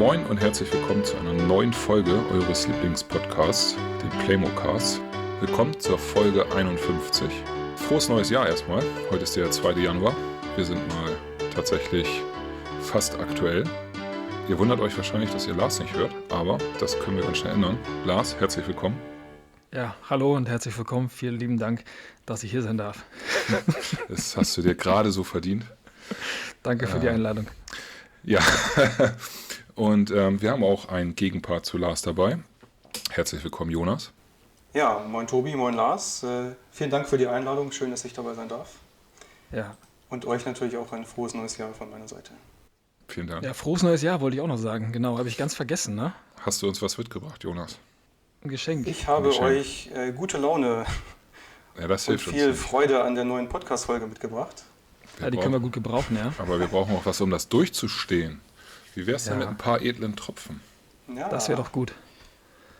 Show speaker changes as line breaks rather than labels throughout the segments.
Moin und herzlich willkommen zu einer neuen Folge eures Lieblingspodcasts, dem Playmocast. Willkommen zur Folge 51. Frohes neues Jahr erstmal. Heute ist der 2. Januar. Wir sind mal tatsächlich fast aktuell. Ihr wundert euch wahrscheinlich, dass ihr Lars nicht hört, aber das können wir ganz schnell ändern. Lars, herzlich willkommen.
Ja, hallo und herzlich willkommen. Vielen lieben Dank, dass ich hier sein darf.
Das hast du dir gerade so verdient.
Danke für die Einladung.
Ja, und wir haben auch einen Gegenpart zu Lars dabei. Herzlich willkommen, Jonas.
Ja, moin Tobi, moin Lars. Vielen Dank für die Einladung. Schön, dass ich dabei sein darf.
Ja.
Und euch natürlich auch ein frohes neues Jahr von meiner Seite.
Vielen Dank.
Ja, frohes neues Jahr wollte ich auch noch sagen. Genau, habe ich ganz vergessen, ne?
Hast du uns was mitgebracht, Jonas?
Ein Geschenk.
Ich habe
Geschenk.
euch gute Laune
Ja, das
und
hilft uns
viel
nicht.
Freude an der neuen Podcast-Folge mitgebracht.
Ja, die können wir gut gebrauchen, ja.
Aber wir brauchen auch was, um das durchzustehen. Wie wär's denn
Ja.
mit ein paar edlen Tropfen?
Ja,
Das wäre doch gut.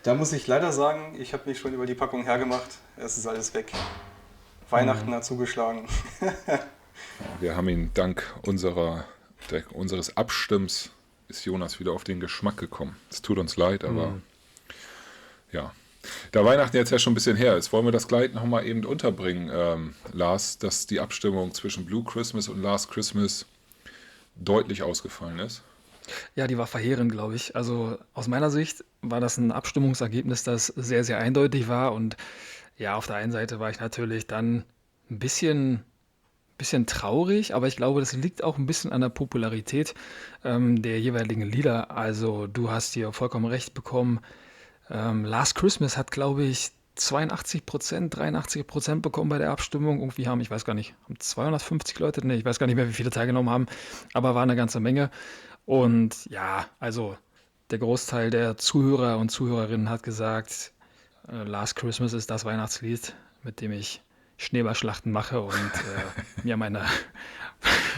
Da muss ich leider sagen, ich habe mich schon über die Packung hergemacht. Es ist alles weg. Weihnachten hat zugeschlagen.
Wir haben ihn dank unseres Abstimms ist Jonas wieder auf den Geschmack gekommen. Es tut uns leid, aber ja. Da Weihnachten jetzt ja schon ein bisschen her ist, wollen wir das gleich nochmal eben unterbringen, Lars, dass die Abstimmung zwischen Blue Christmas und Last Christmas deutlich ausgefallen ist.
Ja, die war verheerend, glaube ich. Also aus meiner Sicht war das ein Abstimmungsergebnis, das sehr, sehr eindeutig war. Und ja, auf der einen Seite war ich natürlich dann ein bisschen traurig, aber ich glaube, das liegt auch ein bisschen an der Popularität der jeweiligen Lieder. Also du hast hier vollkommen recht bekommen. Last Christmas hat, glaube ich, 82%, 83% bekommen bei der Abstimmung. Irgendwie haben, ich weiß gar nicht, haben 250 Leute, ne, ich weiß gar nicht mehr, wie viele teilgenommen haben, aber war eine ganze Menge. Und ja, also der Großteil der Zuhörer und Zuhörerinnen hat gesagt, Last Christmas ist das Weihnachtslied, mit dem ich Schneeballschlachten mache und mir meine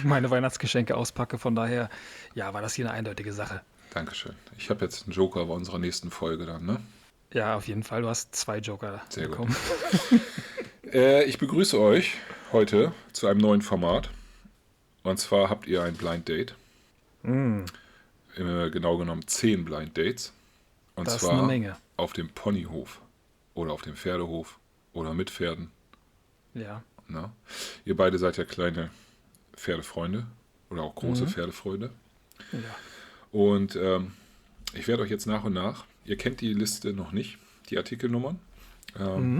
Weihnachtsgeschenke auspacke. Von daher, ja, war das hier eine eindeutige Sache.
Dankeschön. Ich habe jetzt einen Joker bei unserer nächsten Folge dann, ne?
Ja, auf jeden Fall. Du hast 2 Joker
Sehr gut.
bekommen.
Ich begrüße euch heute zu einem neuen Format. Und zwar habt ihr ein Blind Date. Genau genommen 10 Blind Dates. Und
Das ist
zwar
eine Menge.
auf dem Ponyhof oder auf dem Pferdehof oder mit Pferden.
Ja.
Na? Ihr beide seid ja kleine Pferdefreunde oder auch große Pferdefreunde.
Ja.
Und ich werde euch jetzt nach und nach, ihr kennt die Liste noch nicht, die Artikelnummern.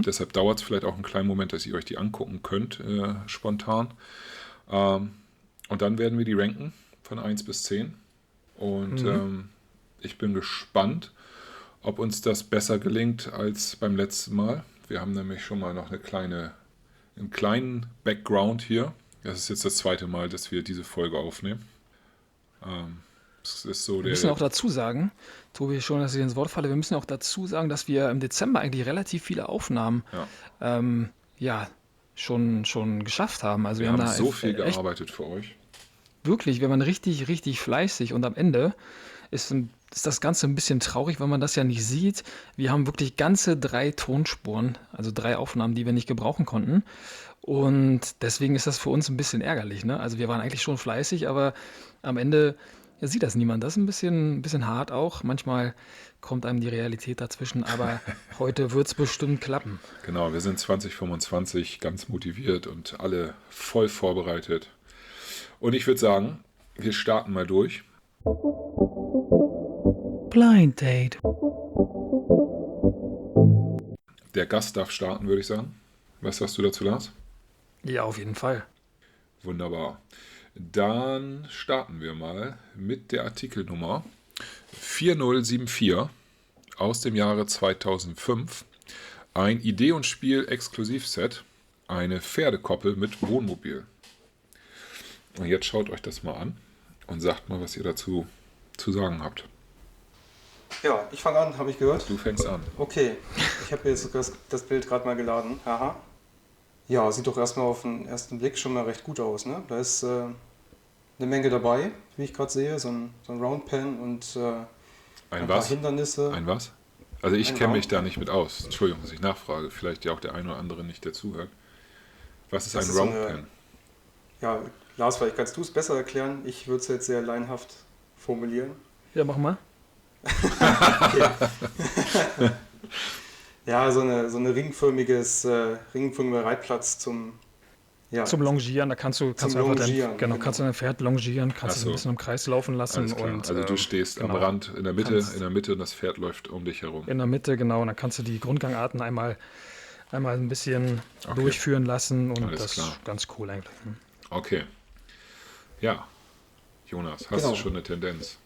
Deshalb dauert es vielleicht auch einen kleinen Moment, dass ihr euch die angucken könnt, spontan. Und dann werden wir die ranken von 1 bis 10. Und ich bin gespannt, ob uns das besser gelingt als beim letzten Mal. Wir haben nämlich schon mal noch einen kleinen Background hier. Das ist jetzt das 2. Mal, dass wir diese Folge aufnehmen. Das ist so
Wir müssen auch dazu sagen, Tobi, schon, dass ich ins Wort falle, wir müssen auch dazu sagen, dass wir im Dezember eigentlich relativ viele Aufnahmen schon geschafft haben. Also
wir haben
da
so viel
echt
gearbeitet für euch.
wirklich, wir waren richtig, richtig fleißig und am Ende ist das Ganze ein bisschen traurig, weil man das ja nicht sieht. Wir haben wirklich ganze 3 Tonspuren, also 3 Aufnahmen, die wir nicht gebrauchen konnten. Und deswegen ist das für uns ein bisschen ärgerlich, ne? Also wir waren eigentlich schon fleißig, aber am Ende sieht das niemand. Das ist ein bisschen hart auch. Manchmal kommt einem die Realität dazwischen, aber heute wird es bestimmt klappen.
Genau, wir sind 2025 ganz motiviert und alle voll vorbereitet. Und ich würde sagen, wir starten mal durch.
Blind Date.
Der Gast darf starten, würde ich sagen. Was sagst du dazu, Lars?
Ja, auf jeden Fall.
Wunderbar. Dann starten wir mal mit der Artikelnummer 4074 aus dem Jahre 2005. Ein Idee- und Spiel-Exklusivset, eine Pferdekoppel mit Wohnmobil. Und jetzt schaut euch das mal an und sagt mal, was ihr dazu zu sagen habt.
Ja, ich fange an, habe ich gehört.
Du fängst an.
Okay, ich habe jetzt das Bild gerade mal geladen. Aha. Ja, sieht doch erstmal auf den ersten Blick schon mal recht gut aus, ne? Da ist eine Menge dabei, wie ich gerade sehe. So ein Roundpen und ein paar Hindernisse.
Ein was? Also ich
Ein
kenne mich
Roundpen.
da nicht mit aus. Entschuldigung, dass ich nachfrage. Vielleicht ja auch der eine oder andere nicht, der zuhört. Was ist
Das
ein
ist so
Roundpen?
Ja, Lars, vielleicht kannst du es besser erklären. Ich würde es jetzt sehr laienhaft formulieren.
Ja, mach mal.
Okay. Ja, so eine ringförmiger Reitplatz ja,
Zum Longieren, da kannst du
zum
einfach
Longieren,
genau, kannst du
genau.
dein Pferd longieren,
Ach
kannst es ein
so,
bisschen im Kreis laufen lassen
alles klar.
und
Also du stehst am
genau,
Rand in
kannst
der Mitte und das Pferd läuft um dich herum.
in der Mitte, genau, und dann kannst du die Grundgangarten einmal ein bisschen
Okay,
durchführen lassen und
alles
das
klar.
ist ganz cool eigentlich.
Okay, ja, Jonas, hast du
Genau.
schon eine Tendenz?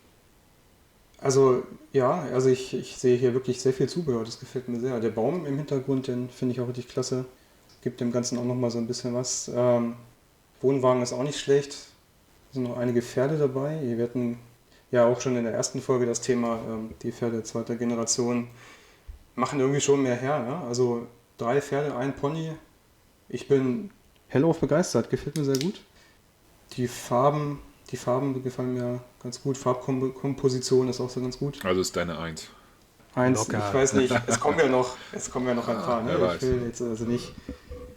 Also ja, also ich sehe hier wirklich sehr viel Zubehör, das gefällt mir sehr. Der Baum im Hintergrund, den finde ich auch richtig klasse. Gibt dem Ganzen auch nochmal so ein bisschen was. Wohnwagen ist auch nicht schlecht. Es sind noch einige Pferde dabei. Wir hatten ja auch schon in der ersten Folge das Thema, die Pferde zweiter Generation machen irgendwie schon mehr her. Ne? Also 3 Pferde, ein Pony. Ich bin hellauf begeistert, gefällt mir sehr gut. Die Farben, die Farben gefallen mir ganz gut. Farbkomposition ist auch so ganz gut.
Also ist deine Eins.
Eins, ich
Locker.
weiß nicht, es kommen ja noch ein paar. Ne?
Wer
Ich
weiß.
will jetzt also nicht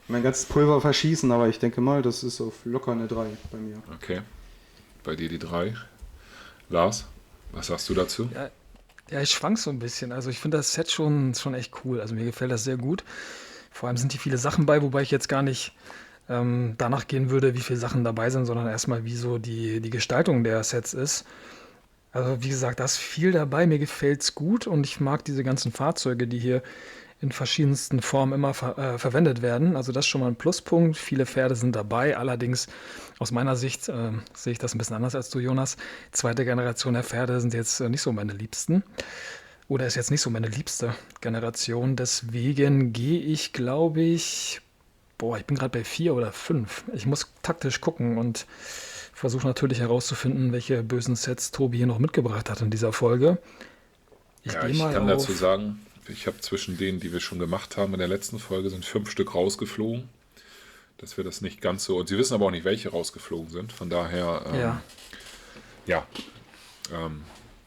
mein ganzes Pulver verschießen, aber ich denke mal, das ist auf locker eine 3 bei mir.
Okay, bei dir die 3. Lars, was sagst du dazu?
Ja, ja, ich schwank so ein bisschen. Also ich finde das Set schon echt cool. Also mir gefällt das sehr gut. Vor allem sind die viele Sachen bei, wobei ich jetzt gar nicht danach gehen würde, wie viele Sachen dabei sind, sondern erstmal, wie so die Gestaltung der Sets ist. Also wie gesagt, da ist viel dabei, mir gefällt's gut und ich mag diese ganzen Fahrzeuge, die hier in verschiedensten Formen immer verwendet werden. Also das ist schon mal ein Pluspunkt. Viele Pferde sind dabei, allerdings aus meiner Sicht sehe ich das ein bisschen anders als du, Jonas. Zweite Generation der Pferde sind jetzt nicht so meine Liebsten oder ist jetzt nicht so meine liebste Generation. Deswegen gehe ich, glaube ich, ich bin gerade bei 4 oder 5. Ich muss taktisch gucken und versuche natürlich herauszufinden, welche bösen Sets Tobi hier noch mitgebracht hat in dieser Folge. Ich
Ja,
gehe
ich
mal
kann dazu
auf.
sagen, ich habe zwischen denen, die wir schon gemacht haben, in der letzten Folge sind 5 Stück rausgeflogen, dass wir das nicht ganz so, und sie wissen aber auch nicht, welche rausgeflogen sind, von daher,
Ja,
ja,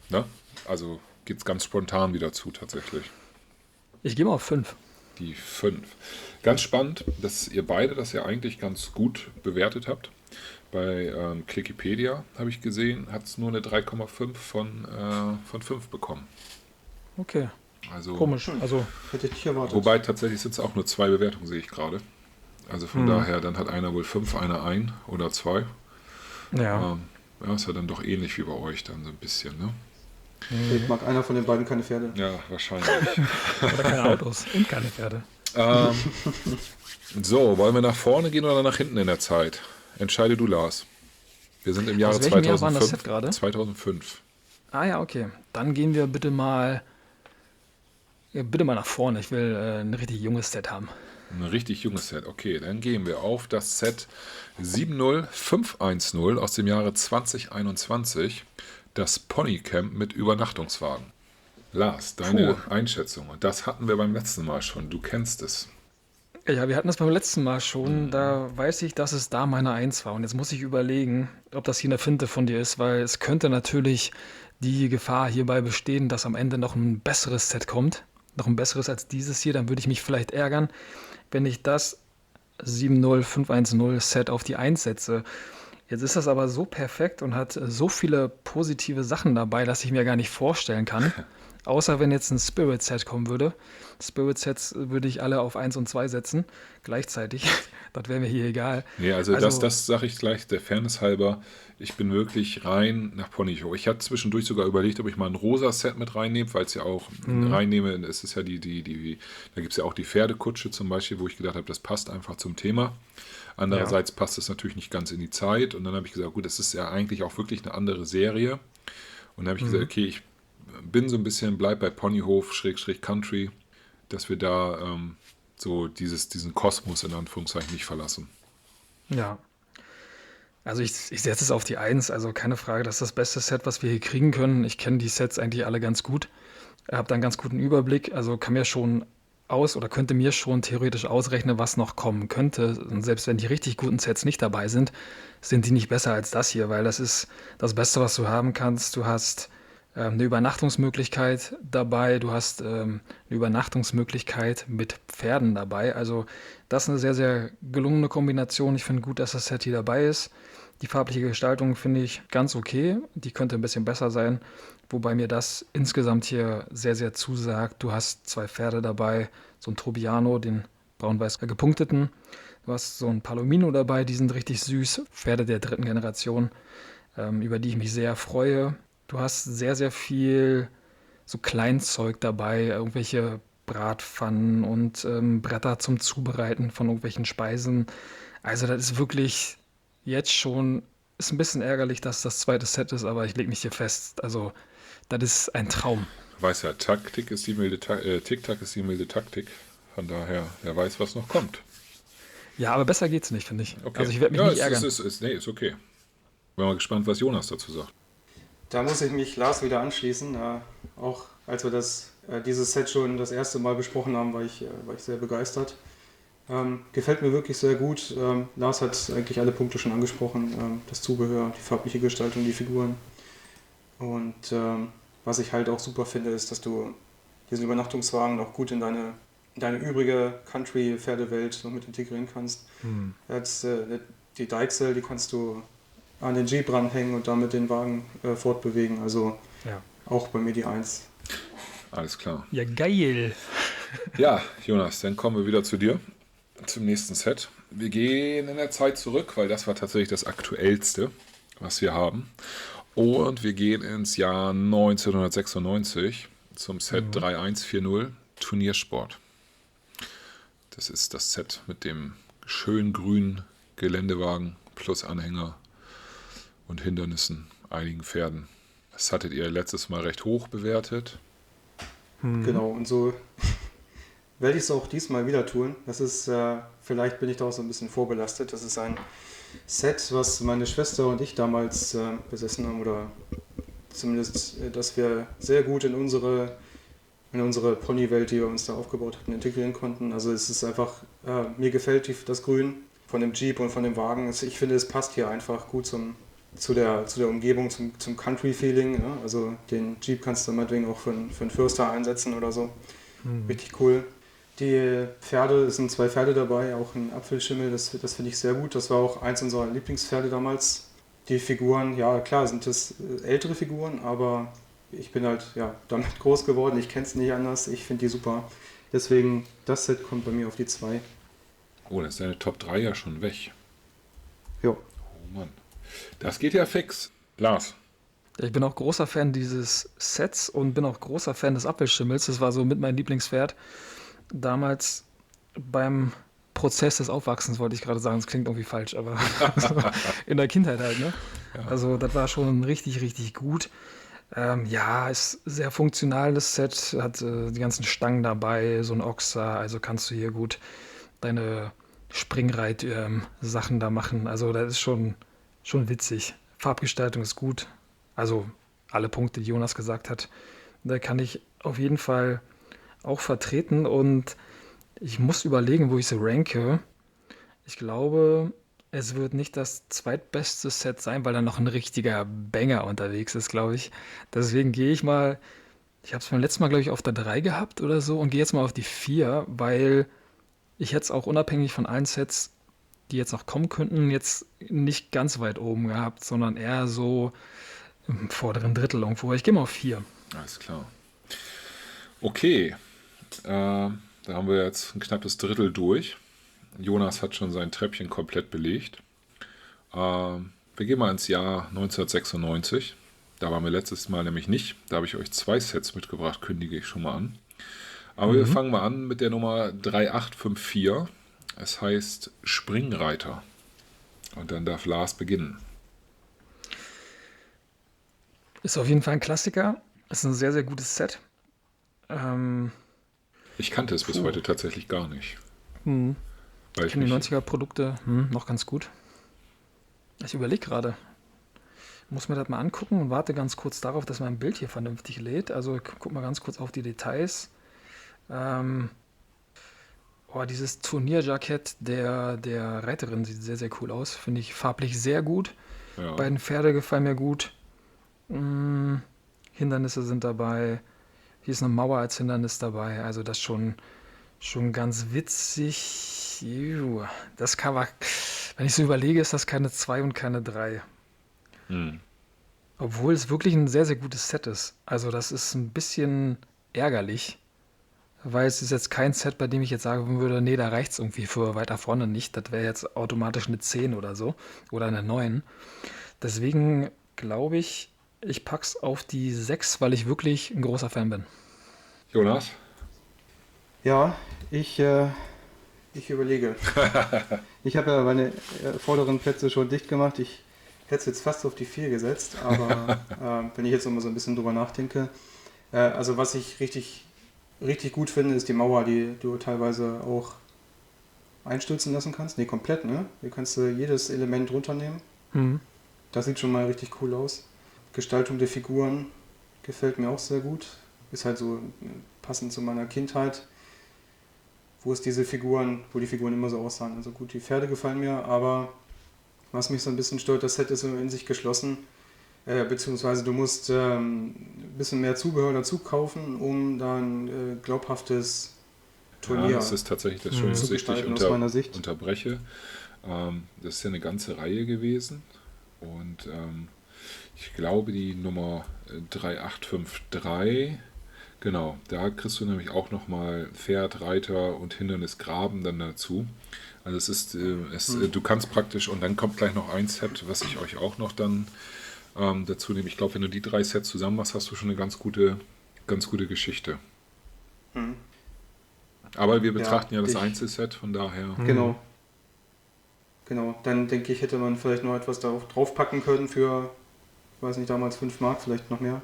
ne? Also geht es ganz spontan wieder zu tatsächlich.
ich gehe mal auf 5.
Die 5. Ganz spannend, dass ihr beide das ja eigentlich ganz gut bewertet habt. Bei Clickipedia habe ich gesehen, hat es nur eine 3,5 von 5 bekommen.
Okay,
Also,
komisch. Also,
Hätte ich nicht erwartet.
wobei tatsächlich sind es auch nur 2 Bewertungen, sehe ich gerade. Also von daher, dann hat einer wohl 5, einer 1 oder 2.
ja.
Ja, ist ja dann doch ähnlich wie bei euch dann so ein bisschen, ne?
Vielleicht mag einer von den beiden keine Pferde.
Ja, wahrscheinlich.
Oder keine Autos und keine Pferde.
ähm, so, wollen wir nach vorne gehen oder nach hinten in der Zeit? Entscheide du, Lars. Wir sind im Jahre
Aus welchem Jahr war das
2005.
Set gerade?
2005.
Ah ja, okay. Dann gehen wir bitte mal nach vorne. Ich will ein richtig junges Set haben.
Ein richtig junges Set. Okay, dann gehen wir auf das Set 70510 aus dem Jahre 2021. Das Ponycamp mit Übernachtungswagen. Lars, deine
Puh.
Einschätzung. Und das hatten wir beim letzten Mal schon. Du kennst es.
Ja, wir hatten das beim letzten Mal schon. Da weiß ich, dass es da meine Eins war. Und jetzt muss ich überlegen, ob das hier eine Finte von dir ist, weil es könnte natürlich die Gefahr hierbei bestehen, dass am Ende noch ein besseres Set kommt. Noch ein besseres als dieses hier. Dann würde ich mich vielleicht ärgern, wenn ich das 70510 Set auf die Eins setze. Jetzt ist das aber so perfekt und hat so viele positive Sachen dabei, dass ich mir gar nicht vorstellen kann. Außer wenn jetzt ein Spirit-Set kommen würde. Spirit-Sets würde ich alle auf 1 und 2 setzen, gleichzeitig. Das wäre mir hier egal.
Nee, also
Also,
das sage ich gleich der Fairness halber. Ich bin wirklich rein nach Ponyhof. Ich hatte zwischendurch sogar überlegt, ob ich mal ein rosa Set mit reinnehme, weil es ja auch reinnehme. Es ist ja da gibt es ja auch die Pferdekutsche zum Beispiel, wo ich gedacht habe, das passt einfach zum Thema.
ja.
Andererseits passt es natürlich nicht ganz in die Zeit. Und dann habe ich gesagt, gut, das ist ja eigentlich auch wirklich eine andere Serie. Und dann habe ich gesagt, okay, ich bin so ein bisschen, bleib bei Ponyhof, / Country, dass wir da so diesen Kosmos in Anführungszeichen nicht verlassen.
Ja. Also ich setze es auf die Eins. Also keine Frage, das ist das beste Set, was wir hier kriegen können. Ich kenne die Sets eigentlich alle ganz gut. Habe da einen ganz guten Überblick. Also könnte mir schon theoretisch ausrechnen, was noch kommen könnte. Und selbst wenn die richtig guten Sets nicht dabei sind, sind die nicht besser als das hier, weil das ist das Beste, was du haben kannst. Du hast eine Übernachtungsmöglichkeit dabei, du hast eine Übernachtungsmöglichkeit mit Pferden dabei. Also das ist eine sehr, sehr gelungene Kombination. Ich finde gut, dass das Set hier dabei ist. Die farbliche Gestaltung finde ich ganz okay. Die könnte ein bisschen besser sein, wobei mir das insgesamt hier sehr, sehr zusagt. Du hast zwei Pferde dabei, so ein Trobiano, den braun-weiß gepunkteten. Du hast so ein Palomino dabei, die sind richtig süß. Pferde der dritten Generation, über die ich mich sehr freue. Du hast sehr, sehr viel so Kleinzeug dabei, irgendwelche Bratpfannen und Bretter zum Zubereiten von irgendwelchen Speisen. Also das ist wirklich jetzt schon, ist ein bisschen ärgerlich, dass das zweite Set ist, aber ich lege mich hier fest. Also das ist ein Traum.
Weiß ja, Taktik ist die milde Tick-Tack ist die milde Taktik. Von daher, wer weiß, was noch kommt.
Ja, aber besser geht's nicht, finde ich.
Okay.
Also ich werde mich
Ja,
nicht ärgern.
nee, ist okay. Bin mal gespannt, was Jonas dazu sagt.
Da muss ich mich Lars wieder anschließen. Auch als wir dieses Set schon das erste Mal besprochen haben, war ich sehr begeistert. Gefällt mir wirklich sehr gut. Lars hat eigentlich alle Punkte schon angesprochen. Das Zubehör, die farbliche Gestaltung, die Figuren. Und was ich halt auch super finde, ist, dass du diesen Übernachtungswagen auch gut in deine übrige Country-Pferdewelt noch mit integrieren kannst. Jetzt, die Deichsel, die kannst du an den Jeep ranhängen und damit den Wagen fortbewegen. Also
Ja.
auch bei mir die 1.
Alles klar.
Ja, geil.
Ja, Jonas, dann kommen wir wieder zu dir, zum nächsten Set. Wir gehen in der Zeit zurück, weil das war tatsächlich das Aktuellste, was wir haben. Und wir gehen ins Jahr 1996 zum Set 3140 Turniersport. Das ist das Set mit dem schön grünen Geländewagen plus Anhänger und Hindernissen, einigen Pferden. Das hattet ihr letztes Mal recht hoch bewertet.
Genau, und so werde ich es auch diesmal wieder tun. Das ist, vielleicht bin ich da auch so ein bisschen vorbelastet. Das ist ein Set, was meine Schwester und ich damals besessen haben, oder zumindest, dass wir sehr gut in unsere Ponywelt, die wir uns da aufgebaut hatten, integrieren konnten. Also es ist einfach, mir gefällt das Grün von dem Jeep und von dem Wagen. Ich finde, es passt hier einfach gut zu der Umgebung, zum Country-Feeling. Ja? Also den Jeep kannst du meinetwegen auch für einen Förster einsetzen oder so. Richtig cool. Die Pferde, es sind 2 Pferde dabei, auch ein Apfelschimmel, das finde ich sehr gut. Das war auch eins unserer Lieblingspferde damals. Die Figuren, ja klar, sind das ältere Figuren, aber ich bin halt damit groß geworden. Ich kenne es nicht anders. Ich finde die super. Deswegen, das Set kommt bei mir auf die 2.
Oh, dann ist deine Top 3 ja schon weg.
Jo.
Oh Mann. Das geht ja fix. Lars.
Ich bin auch großer Fan dieses Sets und bin auch großer Fan des Apfelschimmels. Das war so mit mein Lieblingspferd. Damals beim Prozess des Aufwachsens, wollte ich gerade sagen, das klingt irgendwie falsch, aber so in der Kindheit halt, ne?
Ja.
Also das war schon richtig, richtig gut. Ja, ist sehr funktional, das Set, hat die ganzen Stangen dabei, so ein Ochser, also kannst du hier gut deine Springreit-Sachen da machen. Also das ist schon witzig. Farbgestaltung ist gut. Also alle Punkte, die Jonas gesagt hat, da kann ich auf jeden Fall auch vertreten und ich muss überlegen, wo ich sie ranke. Ich glaube, es wird nicht das zweitbeste Set sein, weil da noch ein richtiger Banger unterwegs ist, glaube ich. Deswegen gehe ich mal, ich habe es beim letzten Mal, glaube ich, auf der 3 gehabt oder so und gehe jetzt mal auf die 4, weil ich jetzt auch unabhängig von allen Sets, die jetzt noch kommen könnten, jetzt nicht ganz weit oben gehabt, sondern eher so im vorderen Drittel irgendwo. Ich gehe mal auf 4.
Alles klar. Okay. Da haben wir jetzt ein knappes Drittel durch. Jonas hat schon sein Treppchen komplett belegt. Wir gehen mal ins Jahr 1996. Da waren wir letztes Mal nämlich nicht. Da habe ich euch 2 Sets mitgebracht, kündige ich schon mal an. Aber wir fangen mal an mit der Nummer 3854. Es heißt Springreiter. Und dann darf Lars beginnen.
Ist auf jeden Fall ein Klassiker. Ist ein sehr, sehr gutes Set.
Ich kannte es bis heute tatsächlich gar nicht.
Hm.
Weil
Ich finde die 90er-Produkte noch ganz gut. Ich überlege gerade. Muss mir das mal angucken und warte ganz kurz darauf, dass mein Bild hier vernünftig lädt. Also guck mal ganz kurz auf die Details. Dieses Turnierjackett der Reiterin sieht sehr, sehr cool aus. Finde ich farblich sehr gut.
ja.
Beiden Pferde gefallen mir gut. Hindernisse sind dabei. Hier ist eine Mauer als Hindernis dabei. Also das schon ganz witzig. Das Cover Wenn ich so überlege, ist das keine 2 und keine 3.
Hm.
Obwohl es wirklich ein sehr, sehr gutes Set ist. Also das ist ein bisschen ärgerlich, weil es ist jetzt kein Set, bei dem ich jetzt sagen würde, nee, da reicht es irgendwie für weiter vorne nicht. Das wäre jetzt automatisch eine 10 oder so oder eine 9. Deswegen glaube ich, ich pack's auf die 6, weil ich wirklich ein großer Fan bin.
Jonas?
Ja, ich überlege. Ich habe ja meine vorderen Plätze schon dicht gemacht. Ich hätte es jetzt fast auf die 4 gesetzt, aber wenn ich jetzt nochmal so ein bisschen drüber nachdenke, also was ich richtig, richtig gut finde, ist die Mauer, die du teilweise auch einstürzen lassen kannst. Nee, komplett, ne? Hier kannst du jedes Element runternehmen.
Mhm.
Das sieht schon mal richtig cool aus. Gestaltung der Figuren gefällt mir auch sehr gut. Ist halt so passend zu meiner Kindheit, wo die Figuren immer so aussahen. Also gut, die Pferde gefallen mir, aber was mich so ein bisschen stört, das Set ist so in sich geschlossen, beziehungsweise du musst ein bisschen mehr Zubehör dazu kaufen, um dann glaubhaftes
Ja,
Turnier
das ist tatsächlich das
Mhm.
Schöne,
zu
dass ich dich
gestalten aus meiner Sicht.
unterbreche. Das ist ja eine ganze Reihe gewesen und ich glaube die Nummer 3853, genau, da kriegst du nämlich auch nochmal Pferd, Reiter und Hindernisgraben dann dazu. Also es ist, du kannst praktisch, und dann kommt gleich noch ein Set, was ich euch auch noch dann dazu nehme. Ich glaube, wenn du die 3 Sets zusammen machst, hast du schon eine ganz gute Geschichte.
Hm.
Aber wir
Ja,
betrachten ja das
ich,
Einzelset, von daher.
genau, genau. Dann denke ich, hätte man vielleicht noch etwas darauf draufpacken können für, ich weiß nicht, damals 5 Mark, vielleicht noch mehr.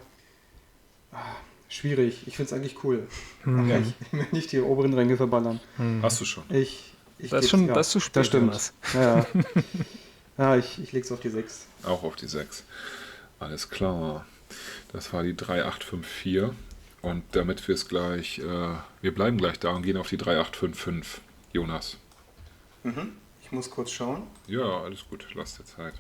Schwierig. Ich finde es eigentlich cool. Aber
Ja.
ich will nicht die oberen Ränge verballern.
Hast du schon.
Ich
Das ist
geb's,
schon,
ja,
das ist zu
das
spät,
stimmt.
Jonas.
Ja, ja ich lege es auf die 6.
Auch auf die 6. Alles klar. Das war die 3854. Und damit wir es gleich, wir bleiben gleich da und gehen auf die 3855. Jonas.
Mhm. Ich muss kurz schauen.
Ja, alles gut. Lass dir Zeit.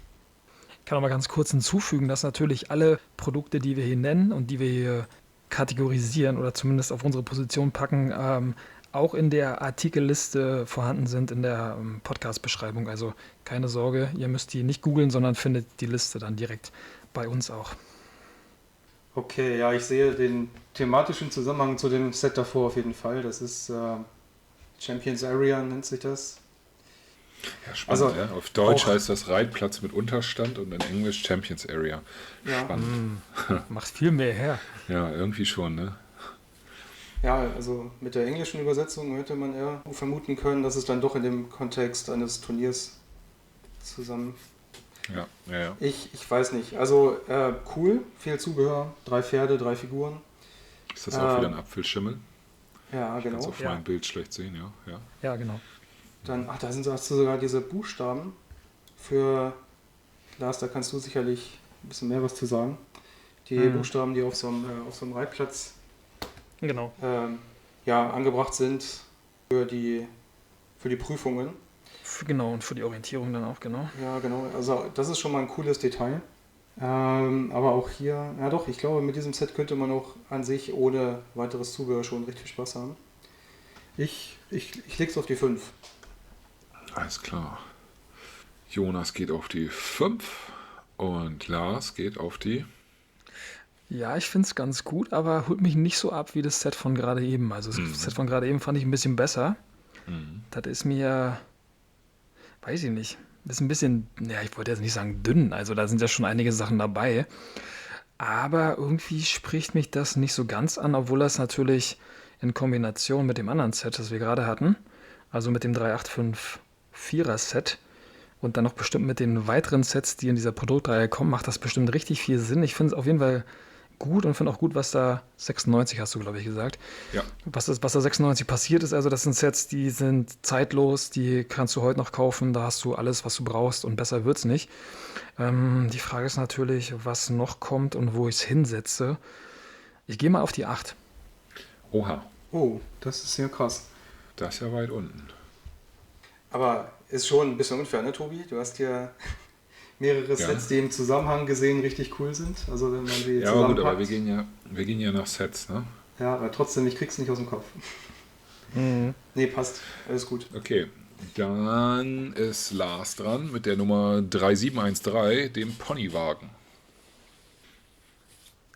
Ich kann noch mal ganz kurz hinzufügen, dass natürlich alle Produkte, die wir hier nennen und die wir hier kategorisieren oder zumindest auf unsere Position packen, auch in der Artikelliste vorhanden sind in der Podcast-Beschreibung. Also keine Sorge, ihr müsst die nicht googeln, sondern findet die Liste dann direkt bei uns auch.
Okay, ja, ich sehe den thematischen Zusammenhang zu dem Set davor auf jeden Fall. Das ist Champions Area, nennt sich das.
Ja, spannend.
Also
Ja. Auf Deutsch
auch,
heißt das Reitplatz mit Unterstand und in Englisch Champions Area.
ja,
Spannend.
Macht viel mehr her.
Ja, irgendwie schon, ne?
ja, also mit der englischen Übersetzung hätte man eher vermuten können, dass es dann doch in dem Kontext eines Turniers zusammen.
Ja, ja, ja.
Ich weiß nicht. Also cool, viel Zubehör, 3 Pferde, 3 Figuren.
Ist das auch wieder ein
Ähm,
Apfelschimmel?
ja,
Ich kann es
genau.
auf
Ja,
meinem Bild schlecht sehen, ja. Ja.
ja, genau.
Dann, ach, hast du sogar diese Buchstaben für, Lars, da kannst du sicherlich ein bisschen mehr was zu sagen. Die
Mhm.
Buchstaben, die auf so einem Reitplatz
Genau.
ja, angebracht sind für die Prüfungen.
Genau, und für die Orientierung dann auch, genau.
Ja, genau. Also das ist schon mal ein cooles Detail. Aber auch hier, ja doch, ich glaube, mit diesem Set könnte man auch an sich ohne weiteres Zubehör schon richtig Spaß haben. Ich leg's auf die 5.
Alles klar. Jonas geht auf die 5 und Lars geht auf die.
Ja, ich finde es ganz gut, aber holt mich nicht so ab wie das Set von gerade eben. Also das Set von gerade eben fand ich ein bisschen besser.
Mhm.
Das ist mir, weiß ich nicht, das ist ein bisschen, ja, ich wollte jetzt nicht sagen dünn, also da sind ja schon einige Sachen dabei. Aber irgendwie spricht mich das nicht so ganz an, obwohl das natürlich in Kombination mit dem anderen Set, das wir gerade hatten, also mit dem 3854er Set und dann noch bestimmt mit den weiteren Sets, die in dieser Produktreihe kommen, macht das bestimmt richtig viel Sinn. Ich finde es auf jeden Fall gut und finde auch gut, was da 96 hast du, glaube ich, gesagt.
Ja,
Was da 96 passiert ist, also das sind Sets, die sind zeitlos, die kannst du heute noch kaufen, da hast du alles, was du brauchst und besser wird's nicht. Die Frage ist natürlich, was noch kommt und wo ich es hinsetze. Ich gehe mal auf die 8.
oha,
Oh, das ist sehr krass.
das ist ja weit unten.
Aber ist schon ein bisschen unfair, ne, Tobi? Du hast hier mehrere
Ja,
Sets, die im Zusammenhang gesehen richtig cool sind. Also wenn man die
ja, aber gut, aber
zusammenpackt.
wir gehen ja nach Sets, ne?
Ja, aber trotzdem, ich krieg's nicht aus dem Kopf.
Mhm.
Nee, passt. Alles gut.
Okay, Dann ist Lars dran mit der Nummer 3713, dem Ponywagen.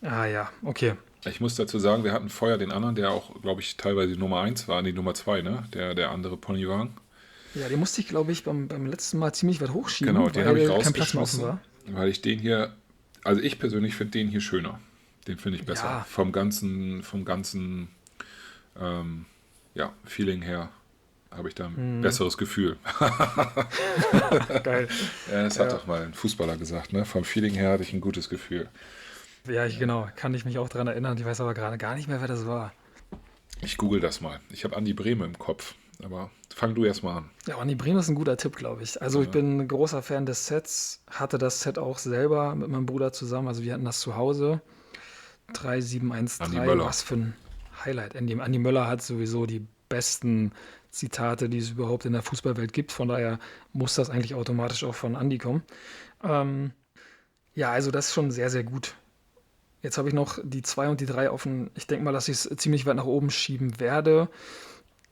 Ah ja, okay.
Ich muss dazu sagen, wir hatten vorher den anderen, der auch, glaube ich, teilweise die Nummer 1 war, die Nummer 2, ne? Der andere Ponywagen.
Ja, den musste ich, glaube ich, beim letzten Mal ziemlich weit hochschieben,
Genau, den habe ich
weil kein Platz mehr offen
rausgeschmissen,
war.
weil ich den hier, also ich persönlich finde den hier schöner. Den finde ich besser.
Ja.
Vom ganzen ja, Feeling her habe ich da ein besseres Gefühl.
Geil.
Ja, das hat doch mal ein Fußballer gesagt, ne? Vom Feeling her hatte ich ein gutes Gefühl.
Ja, genau, kann ich mich auch daran erinnern. Ich weiß aber gerade gar nicht mehr, wer das war.
Ich google das mal. Ich habe Andi Brehme im Kopf. Aber fang du erst mal an.
Ja, Andi Bremer ist ein guter Tipp, glaube ich. Also ich bin ein großer Fan des Sets, hatte das Set auch selber mit meinem Bruder zusammen. Also wir hatten das zu Hause.
Andi
3713,
Möller.
was für ein Highlight. Andi Möller hat sowieso die besten Zitate, die es überhaupt in der Fußballwelt gibt. Von daher muss das eigentlich automatisch auch von Andi kommen. Ja, also das ist schon sehr, sehr gut. Jetzt habe ich noch die 2 und die 3 offen. Ich denke mal, dass ich es ziemlich weit nach oben schieben werde.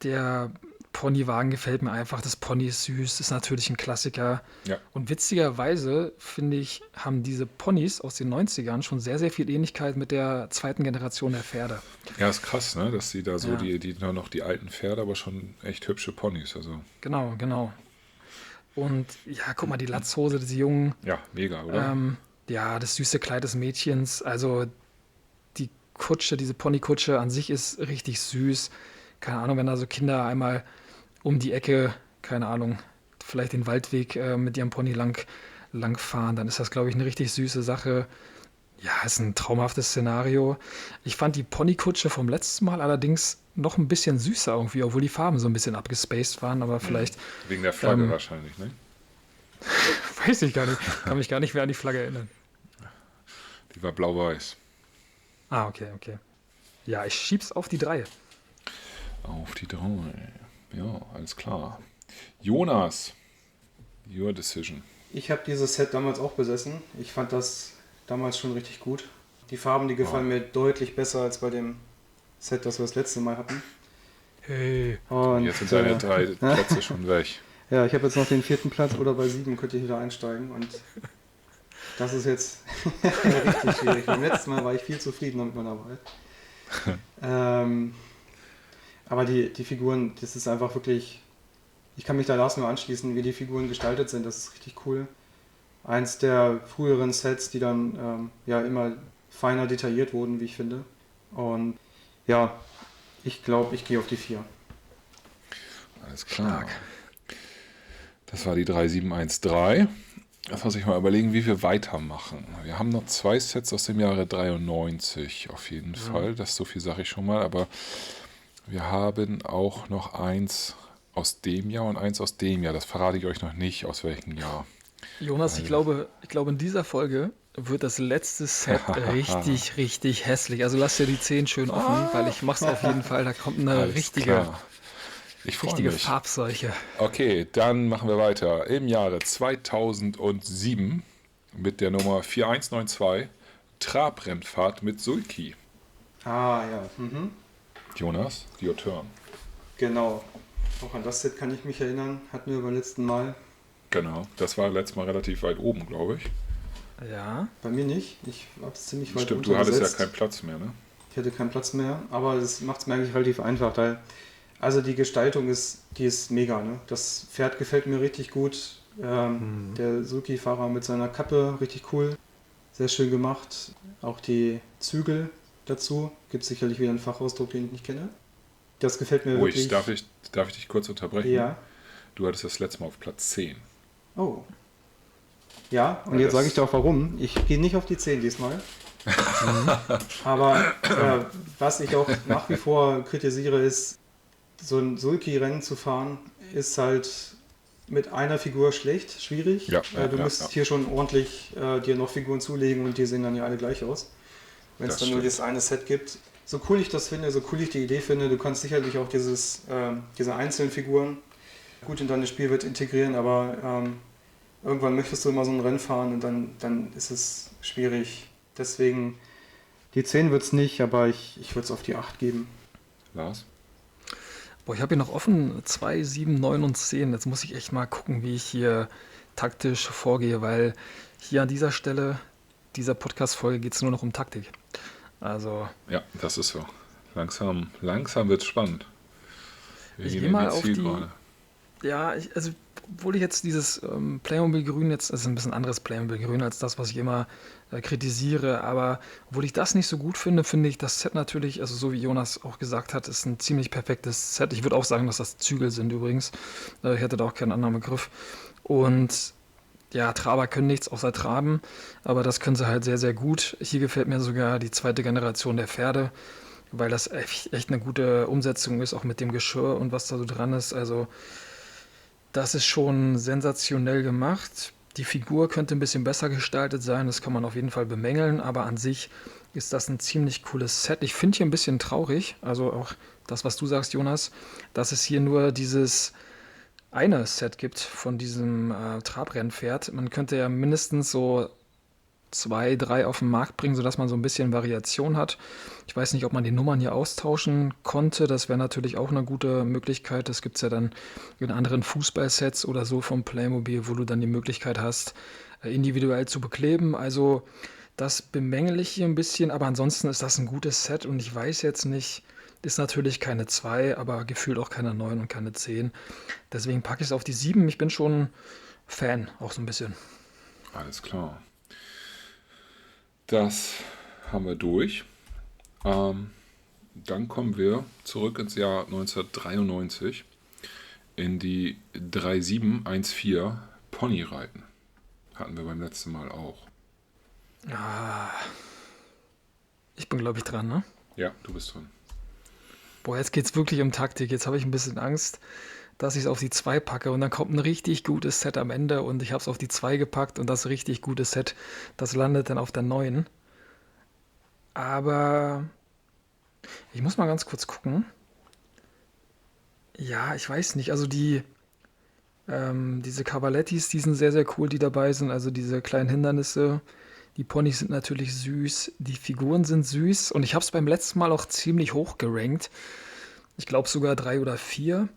Der Ponywagen gefällt mir einfach. Das Pony ist süß, ist natürlich ein Klassiker.
Ja.
Und witzigerweise, finde ich, haben diese Ponys aus den 90ern schon sehr, sehr viel Ähnlichkeit mit der zweiten Generation der Pferde.
Ja, ist krass, ne? Dass sie da so
Ja.
die noch die alten Pferde, aber schon echt hübsche Ponys. Also,
Genau, genau. Und ja, guck mal, die Latzhose des Jungen.
ja, mega, oder?
Ja, das süße Kleid des Mädchens. Also die Kutsche, diese Ponykutsche an sich ist richtig süß. Keine Ahnung, wenn da so Kinder einmal um die Ecke, keine Ahnung, vielleicht den Waldweg mit ihrem Pony lang fahren, dann ist das, glaube ich, eine richtig süße Sache. Ja, ist ein traumhaftes Szenario. Ich fand die Ponykutsche vom letzten Mal allerdings noch ein bisschen süßer irgendwie, obwohl die Farben so ein bisschen abgespaced waren, aber vielleicht,
Wegen der Flagge
ähm,
wahrscheinlich, ne?
weiß ich gar nicht, kann mich gar nicht mehr an die Flagge erinnern.
Die war blau-weiß.
Ah, okay, okay. Ja, ich schieb's auf die 3.
Auf die 3. Ja, alles klar. Jonas, your decision.
Ich habe dieses Set damals auch besessen. Ich fand das damals schon richtig gut. Die Farben, die gefallen mir deutlich besser als bei dem Set, das wir das letzte Mal hatten.
Hey.
Und
Jetzt sind deine 3 Plätze schon weg.
ja, ich habe jetzt noch den 4. Platz oder bei 7 könnte ich wieder einsteigen und das ist jetzt richtig schwierig. Beim letzten Mal war ich viel zufriedener mit meiner Wahl. Aber die Figuren, das ist einfach wirklich, ich kann mich da Lars nur anschließen, wie die Figuren gestaltet sind, das ist richtig cool. Eins der früheren Sets, die dann ja immer feiner detailliert wurden, wie ich finde. Und ja, ich glaube, ich gehe auf die 4.
Alles klar.
Stark.
Das war die 3713. Jetzt muss ich mal überlegen, wie wir weitermachen. Wir haben noch 2 Sets aus dem Jahre 93 auf jeden Fall. Das so viel sage ich schon mal. Aber wir haben auch noch eins aus dem Jahr und eins aus dem Jahr. Das verrate ich euch noch nicht, aus welchem Jahr.
Jonas, ich glaube, in dieser Folge wird das letzte Set richtig, richtig hässlich. Also lass dir die 10 schön offen, weil ich mach's auf jeden Fall. Da kommt eine
Alles
richtige
klar. Ich freue mich.
Farbseuche.
Okay, dann machen wir weiter. Im Jahre 2007 mit der Nummer 4192 Trabrennfahrt mit Sulky.
Ah ja,
Jonas, your turn.
genau. Auch an das Set kann ich mich erinnern, hatten wir beim letzten Mal.
Genau, das war letztes Mal relativ weit oben, glaube ich.
Ja.
Bei mir nicht, ich habe es ziemlich weit
Stimmt, du hattest ja
untergesetzt.
keinen Platz mehr, ne?
Ich hatte keinen Platz mehr, aber das macht es mir eigentlich relativ einfach, weil also die Gestaltung die ist mega, ne? Das Pferd gefällt mir richtig gut. Der Sulky-Fahrer mit seiner Kappe, richtig cool. Sehr schön gemacht. Auch die Zügel dazu. Gibt sicherlich wieder einen Fachausdruck, den ich nicht kenne. Das gefällt mir wirklich.
Darf ich dich kurz unterbrechen?
Ja.
Du hattest das letzte Mal auf Platz 10.
Oh. Ja, und
Weil
jetzt
das-
sage ich dir auch warum. Ich gehe nicht auf die 10 diesmal. Aber was ich auch nach wie vor kritisiere, ist, so ein Sulky-Rennen zu fahren, ist halt mit einer Figur schlecht, schwierig.
Ja,
Du
ja,
musst
ja.
hier schon ordentlich dir noch Figuren zulegen und die sehen dann ja alle gleich aus. Wenn es
Das
dann nur
stimmt.
dieses eine Set gibt. So cool ich das finde, so cool ich die Idee finde, du kannst sicherlich auch diese einzelnen Figuren gut in deine Spielwelt integrieren, aber irgendwann möchtest du immer so ein Rennen fahren und dann ist es schwierig. Deswegen, die 10 wird es nicht, aber ich würde es auf die 8 geben.
Lars?
Boah, ich habe hier noch offen 2, 7, 9 und 10. Jetzt muss ich echt mal gucken, wie ich hier taktisch vorgehe, weil hier an dieser Stelle, dieser Podcast-Folge geht es nur noch um Taktik. Also,
Ja, das ist so. Langsam wird es spannend. Wir
ich
gehen
gehe
in die
mal auf die.
Zielgerade.
Ja, also, obwohl ich jetzt dieses Playmobil-Grün jetzt, das ist ein bisschen anderes Playmobil-Grün als das, was ich immer kritisiere, aber obwohl ich das nicht so gut finde, finde ich das Set natürlich, also so wie Jonas auch gesagt hat, ist ein ziemlich perfektes Set. Ich würde auch sagen, dass das Zügel sind übrigens. Ich hätte da auch keinen anderen Begriff. Und ja, Traber können nichts außer traben, aber das können sie halt sehr, sehr gut. Hier gefällt mir sogar die zweite Generation der Pferde, weil das echt eine gute Umsetzung ist, auch mit dem Geschirr und was da so dran ist. Also das ist schon sensationell gemacht. Die Figur könnte ein bisschen besser gestaltet sein, das kann man auf jeden Fall bemängeln, aber an sich ist das ein ziemlich cooles Set. Ich finde hier ein bisschen traurig, also auch das, was du sagst, Jonas, dass es hier nur dieses eine Set gibt von diesem Trabrennpferd. Man könnte ja mindestens so 2, 3 auf den Markt bringen, sodass man so ein bisschen Variation hat. Ich weiß nicht, ob man die Nummern hier austauschen konnte. Das wäre natürlich auch eine gute Möglichkeit. Das gibt es ja dann in anderen Fußballsets oder so vom Playmobil, wo du dann die Möglichkeit hast, individuell zu bekleben. Also das bemängel ich hier ein bisschen, aber ansonsten ist das ein gutes Set und ich weiß jetzt nicht, ist natürlich keine 2, aber gefühlt auch keine 9 und keine 10. Deswegen packe ich es auf die 7. Ich bin schon Fan, auch so ein bisschen.
Alles klar. Das haben wir durch. Ähm, Dann kommen wir zurück ins Jahr 1993 in die 3714 Ponyreiten. Hatten wir beim letzten Mal auch.
Ah, ich bin, glaube ich, dran, ne?
Ja, du bist dran.
Boah, jetzt geht's wirklich um Taktik. Jetzt habe ich ein bisschen Angst, dass ich es auf die 2 packe und dann kommt ein richtig gutes Set am Ende und ich habe es auf die 2 gepackt und das richtig gute Set, das landet dann auf der 9. Aber ich muss mal ganz kurz gucken. Ja, ich weiß nicht. Also diese Cavalettis, die sind sehr, sehr cool, die dabei sind. Also diese kleinen Hindernisse. Die Ponys sind natürlich süß. Die Figuren sind süß. Und ich habe es beim letzten Mal auch ziemlich hoch gerankt. Ich glaube sogar 3 oder 4.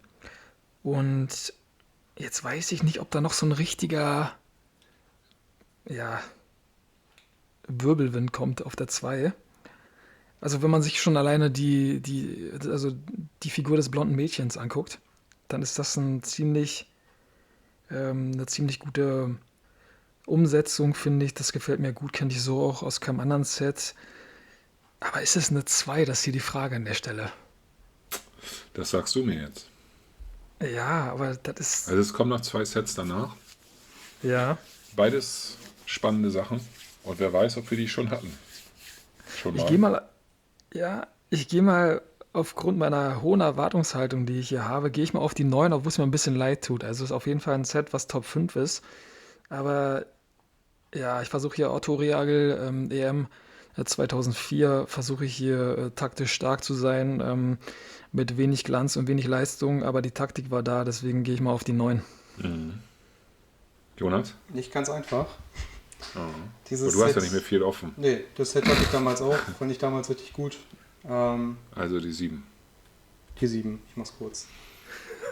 Und jetzt weiß ich nicht, ob da noch so ein richtiger, ja, Wirbelwind kommt auf der 2. Also wenn man sich schon alleine also die Figur des blonden Mädchens anguckt, dann ist das eine ziemlich gute Umsetzung, finde ich. Das gefällt mir gut, kenne ich so auch aus keinem anderen Set. Aber ist es eine 2? Das ist hier die Frage an der Stelle.
Das sagst du mir jetzt.
Ja, aber das ist,
Also es kommen noch 2 Sets danach.
ja.
Beides spannende Sachen. Und wer weiß, ob wir die schon hatten. Schon
Ich
mal.
gehe mal, ja, ich gehe mal aufgrund meiner hohen Erwartungshaltung, die ich hier habe, gehe ich mal auf die 9, obwohl es mir ein bisschen leid tut. Also es ist auf jeden Fall ein Set, was Top 5 ist. Aber ja, ich versuche hier Otto Rehagel, EM 2004, versuche ich hier taktisch stark zu sein, mit wenig Glanz und wenig Leistung, aber die Taktik war da, deswegen gehe ich mal auf die 9.
Mhm. Jonas?
Nicht ganz einfach.
Ja. Aber
Dieses
du hast ja
Set,
nicht mehr viel offen.
nee, das Set hatte ich damals auch, fand ich damals richtig gut.
Also die 7.
Die 7, ich mach's kurz.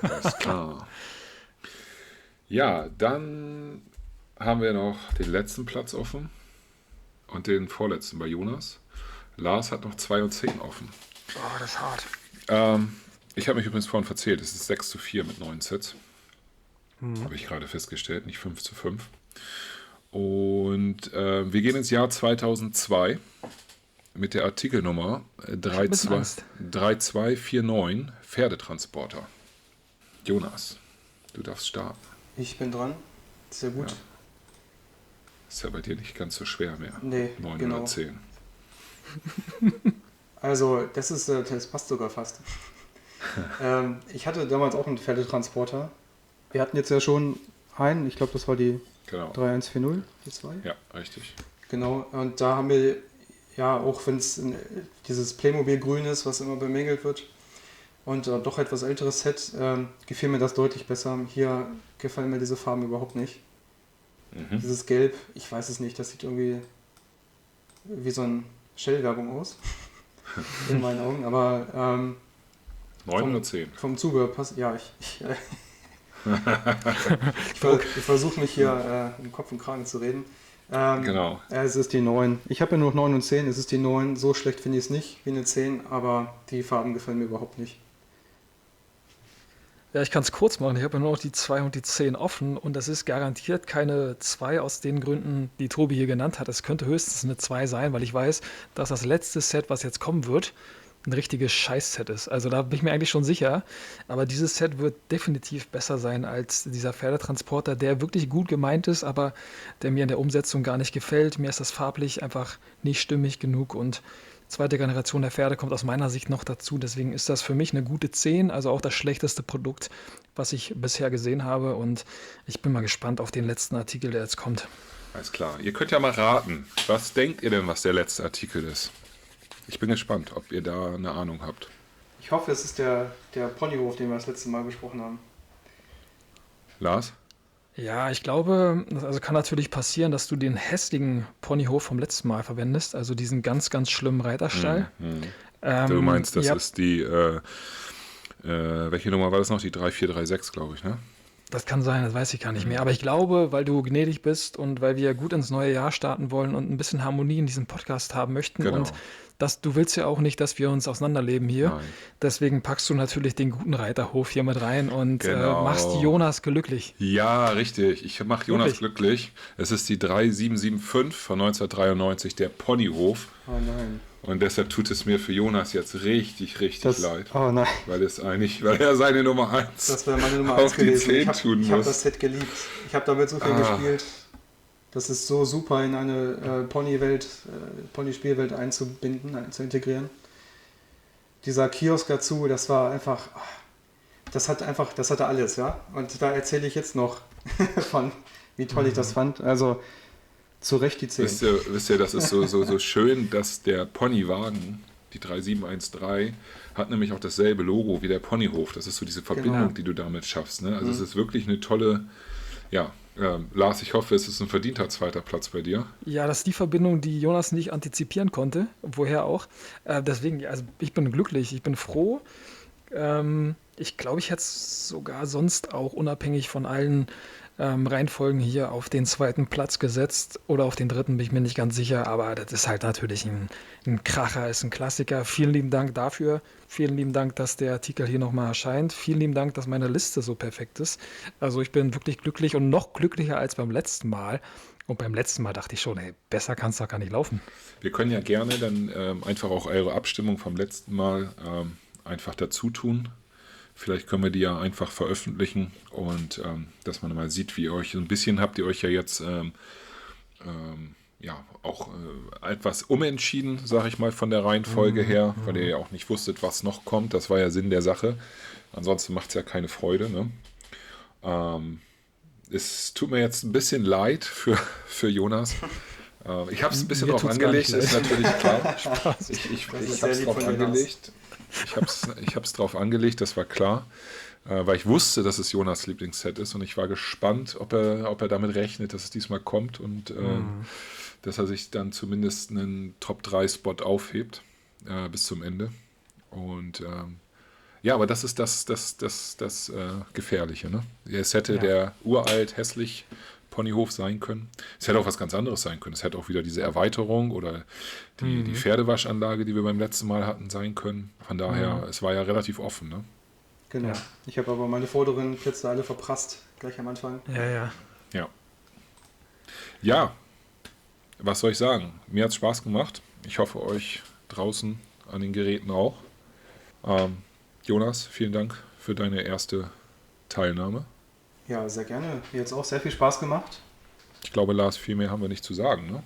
Alles klar. Ja, dann haben wir noch den letzten Platz offen und den vorletzten bei Jonas. Lars hat noch 2 und 10 offen.
Oh, das ist hart.
Ich habe mich übrigens vorhin verzählt. Es ist 6:4 mit 9 Sets. Habe ich gerade festgestellt, nicht 5:5. Und wir gehen ins Jahr 2002 mit der Artikelnummer
Ich habe ein bisschen Angst.
3249 Pferdetransporter. Jonas, du darfst starten.
Ich bin dran. Sehr gut.
Ja. Ist ja bei dir nicht ganz so schwer mehr.
Nee,
9
genau.
oder 10.
Also, das passt sogar fast. Ich hatte damals auch einen Pferdetransporter. Wir hatten jetzt ja schon einen, ich glaube, das war die
Genau.
3140, die 2.
Ja, richtig.
Genau, und da haben wir, ja, auch wenn es dieses Playmobil-Grün ist, was immer bemängelt wird, und doch etwas älteres Set, gefiel mir das deutlich besser. Hier gefallen mir diese Farben überhaupt nicht.
Mhm.
Dieses Gelb, ich weiß es nicht, das sieht irgendwie wie so eine Shell-Werbung aus, in meinen Augen. Aber
9 oder 10?
Vom Zubehör passt. Ja, ich versuche mich hier im Kopf und Kragen zu reden.
Genau.
Es ist die 9. Ich habe ja nur noch 9 und 10. Es ist die 9. So schlecht finde ich es nicht wie eine 10, aber die Farben gefallen mir überhaupt nicht.
Ja, ich kann es kurz machen. Ich habe ja nur noch die 2 und die 10 offen und das ist garantiert keine 2 aus den Gründen, die Tobi hier genannt hat. Es könnte höchstens eine 2 sein, weil ich weiß, dass das letzte Set, was jetzt kommen wird, ein richtiges Scheiß-Set ist. Also da bin ich mir eigentlich schon sicher. Aber dieses Set wird definitiv besser sein als dieser Pferdetransporter, der wirklich gut gemeint ist, aber der mir in der Umsetzung gar nicht gefällt. Mir ist das farblich einfach nicht stimmig genug und zweite Generation der Pferde kommt aus meiner Sicht noch dazu. Deswegen ist das für mich eine gute 10, also auch das schlechteste Produkt, was ich bisher gesehen habe. Und ich bin mal gespannt auf den letzten Artikel, der jetzt kommt.
Alles klar. Ihr könnt ja mal raten. Was denkt ihr denn, was der letzte Artikel ist? Ich bin gespannt, ob ihr da eine Ahnung habt.
Ich hoffe, es ist der Ponyhof, den wir das letzte Mal besprochen haben.
Lars?
Ja, ich glaube, also kann natürlich passieren, dass du den hässlichen Ponyhof vom letzten Mal verwendest, also diesen ganz, ganz schlimmen Reiterstall.
Du meinst, das
ja,
ist die, welche Nummer war das noch? Die 3436, glaube ich, ne?
das kann sein, das weiß ich gar nicht mehr. Aber ich glaube, weil du gnädig bist und weil wir gut ins neue Jahr starten wollen und ein bisschen Harmonie in diesem Podcast haben möchten
Genau.
und du willst ja auch nicht, dass wir uns auseinanderleben hier.
Nein.
Deswegen packst du natürlich den guten Reiterhof hier mit rein und
Genau.
machst Jonas glücklich.
Ja, richtig. Ich mache Jonas
Wirklich?
glücklich. Es ist die 3775 von 1993, der Ponyhof.
Oh nein.
Und deshalb tut es mir für Jonas jetzt richtig, richtig leid.
Oh nein.
Weil er seine Nummer 1
Das wäre meine Nummer
auf
1
die
gewesen.
10
Ich
tun
habe
muss.
das Set geliebt. Ich habe damit so viel gespielt. Das ist so super in eine Pony-Spielwelt einzubinden, zu integrieren. Dieser Kiosk dazu, das war einfach, das hatte alles, ja. Und da erzähle ich jetzt noch von, wie toll ich das fand. Also zu Recht die 10.
Wisst ihr, das ist so schön, dass der Ponywagen, die 3713, hat nämlich auch dasselbe Logo wie der Ponyhof. Das ist so diese Verbindung,
Genau.
die du damit schaffst. Ne? Also es ist wirklich eine tolle, ja, Lars, ich hoffe, es ist ein verdienter zweiter Platz bei dir.
Ja, das ist die Verbindung, die Jonas nicht antizipieren konnte, woher auch. Deswegen, ja, also ich bin glücklich, ich bin froh. Ich glaube, ich hätte es sogar sonst auch unabhängig von allen Reihenfolgen hier auf den zweiten Platz gesetzt oder auf den dritten, bin ich mir nicht ganz sicher, aber das ist halt natürlich ein Kracher, ist ein Klassiker. Vielen lieben Dank dafür. Vielen lieben Dank, dass der Artikel hier nochmal erscheint. Vielen lieben Dank, dass meine Liste so perfekt ist. Also ich bin wirklich glücklich und noch glücklicher als beim letzten Mal. Und beim letzten Mal dachte ich schon, hey, besser kann es doch gar nicht laufen.
Wir können ja gerne dann einfach auch eure Abstimmung vom letzten Mal einfach dazu tun. Vielleicht können wir die ja einfach veröffentlichen und dass man mal sieht, wie ihr euch, so ein bisschen habt ihr euch ja jetzt auch etwas umentschieden, sage ich mal, von der Reihenfolge her, weil ihr ja auch nicht wusstet, was noch kommt. Das war ja Sinn der Sache. Ansonsten macht es ja keine Freude. Ne? Es tut mir jetzt ein bisschen leid für Jonas. Ich habe es ein bisschen
Mir
drauf
tut's gar
angelegt,
nicht
ist natürlich klar.
Das
Ich
ist
habe
sehr
es
lieb
drauf
von Jonas.
angelegt. Ich habe es drauf angelegt, das war klar. Weil ich wusste, dass es Jonas Lieblingsset ist und ich war gespannt, ob er damit rechnet, dass es diesmal kommt und dass er sich dann zumindest einen Top-3-Spot aufhebt bis zum Ende. Und ja, aber das ist das Gefährliche. Ne? Es hätte
Ja.
der uralt, hässlich Ponyhof sein können. Es hätte auch was ganz anderes sein können. Es hätte auch wieder diese Erweiterung oder die Pferdewaschanlage, die wir beim letzten Mal hatten, sein können. Von daher, es war ja relativ offen. Ne?
Genau.
Ja.
Ich habe aber meine vorderen Plätze alle verprasst, gleich am Anfang.
Ja.
Ja, was soll ich sagen? Mir hat es Spaß gemacht. Ich hoffe, euch draußen an den Geräten auch. Jonas, vielen Dank für deine erste Teilnahme.
Ja, sehr gerne. Mir hat es auch sehr viel Spaß gemacht.
Ich glaube, Lars, viel mehr haben wir nicht zu sagen. Ne?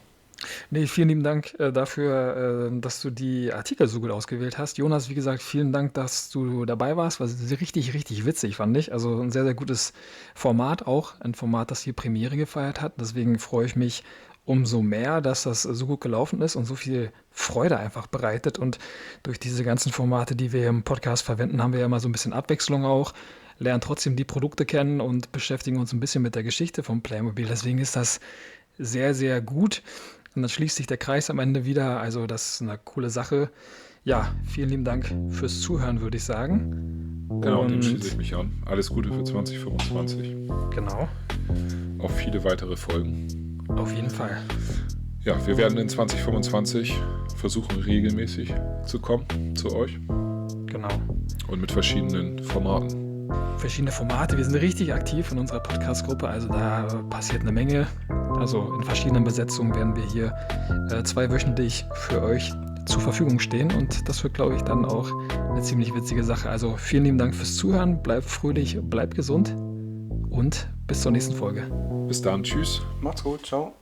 Nee, vielen lieben Dank dafür, dass du die Artikel so gut ausgewählt hast. Jonas, wie gesagt, vielen Dank, dass du dabei warst. War richtig, richtig witzig, fand ich. Also ein sehr, sehr gutes Format auch. Ein Format, das hier Premiere gefeiert hat. Deswegen freue ich mich umso mehr, dass das so gut gelaufen ist und so viel Freude einfach bereitet. Und durch diese ganzen Formate, die wir im Podcast verwenden, haben wir ja immer so ein bisschen Abwechslung auch. Lernen trotzdem die Produkte kennen und beschäftigen uns ein bisschen mit der Geschichte vom Playmobil. Deswegen ist das sehr, sehr gut. und dann schließt sich der Kreis am Ende wieder. Also das ist eine coole Sache. Ja, vielen lieben Dank fürs Zuhören, würde ich sagen.
Genau, dem schließe ich mich an. Alles Gute für 2025.
Genau.
Auf viele weitere Folgen.
Auf jeden Fall.
Ja, wir werden in 2025 versuchen, regelmäßig zu kommen zu euch.
Genau.
Und mit verschiedenen Formaten.
Verschiedene Formate. Wir sind richtig aktiv in unserer Podcast-Gruppe, also da passiert eine Menge. Also in verschiedenen Besetzungen werden wir hier 2-wöchentlich für euch zur Verfügung stehen und das wird, glaube ich, dann auch eine ziemlich witzige Sache. Also vielen lieben Dank fürs Zuhören, bleibt fröhlich, bleibt gesund und bis zur nächsten Folge.
Bis dann, tschüss.
Macht's gut, ciao.